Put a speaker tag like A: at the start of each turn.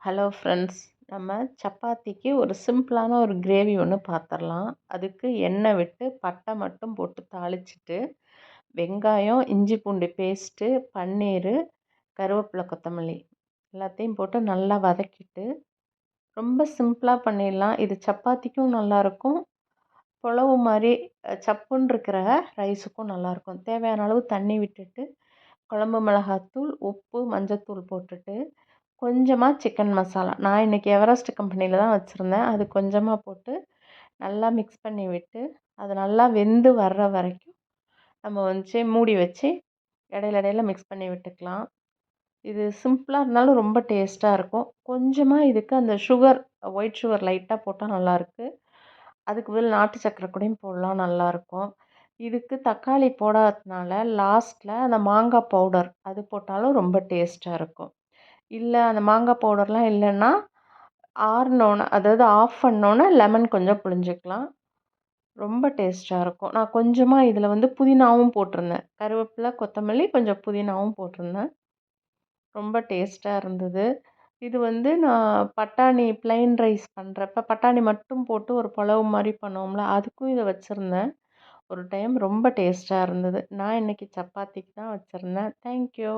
A: Hello friends. நம்ம சப்பாத்திக்கு ஒரு சிம்பிளான ஒரு கிரேவி ஒன்று பார்த்துடலாம். அதுக்கு எண்ணெய் விட்டு பட்டை மட்டும் போட்டு தாளிச்சிட்டு, வெங்காயம், இஞ்சி பூண்டு பேஸ்ட்டு, பன்னீர், கருவேப்பிலை, கொத்தமல்லி எல்லாத்தையும் போட்டு நல்லா வதக்கிட்டு, ரொம்ப சிம்பிளாக பண்ணிடலாம். இது சப்பாத்திக்கும் நல்லாயிருக்கும், புலவு மாதிரி சப்புன்னு இருக்கிற ரைஸுக்கும் நல்லாயிருக்கும். தேவையான அளவு தண்ணி விட்டுட்டு, குழம்பு மிளகாத்தூள், உப்பு, மஞ்சத்தூள் போட்டுட்டு, கொஞ்சமாக சிக்கன் மசாலா, நான் இன்றைக்கி எவரெஸ்ட் கம்பெனியில் தான் வச்சுருந்தேன், அது கொஞ்சமாக போட்டு நல்லா மிக்ஸ் பண்ணி விட்டு, அது நல்லா வெந்து வர்ற வரைக்கும் நம்ம மூடி வச்சு இடையில இடையில மிக்ஸ் பண்ணி விட்டுக்கலாம். இது சிம்பிளாக இருந்தாலும் ரொம்ப டேஸ்ட்டாக இருக்கும். கொஞ்சமாக இதுக்கு அந்த ஒயிட் சுகர் லைட்டாக போட்டால் நல்லாயிருக்கு. அதுக்கு பதில் நாட்டு சர்க்கரை கூடயும் போடலாம், நல்லாயிருக்கும். இதுக்கு தக்காளி போடாததுனால லாஸ்ட்டில் அந்த மாங்காய் பவுடர் அது போட்டாலும் ரொம்ப டேஸ்ட்டாக இருக்கும். இல்லை அந்த மாங்காய் பவுடர்லாம் இல்லைன்னா ஆறினோன்னே, அதாவது ஆஃப் பண்ணோன்னே லெமன் கொஞ்சம் புழிஞ்சிக்கலாம். ரொம்ப டேஸ்ட்டாக இருக்கும். நான் கொஞ்சமாக இதில் புதினாவும் போட்டிருந்தேன். கருவேப்பிலை, கொத்தமல்லி, கொஞ்சம் புதினாவும் போட்டிருந்தேன். ரொம்ப டேஸ்ட்டாக இருந்தது. இது நான் பட்டாணி ப்ளைன் ரைஸ் பண்ணுறப்ப பட்டாணி மட்டும் போட்டு ஒரு புலவு மாதிரி பண்ணுவோம்ல, அதுக்கும் இதை வச்சுருந்தேன் ஒரு டைம். ரொம்ப டேஸ்ட்டாக இருந்தது. நான் இன்றைக்கி சப்பாத்திக்கு தான் வச்சுருந்தேன். தேங்க்யூ.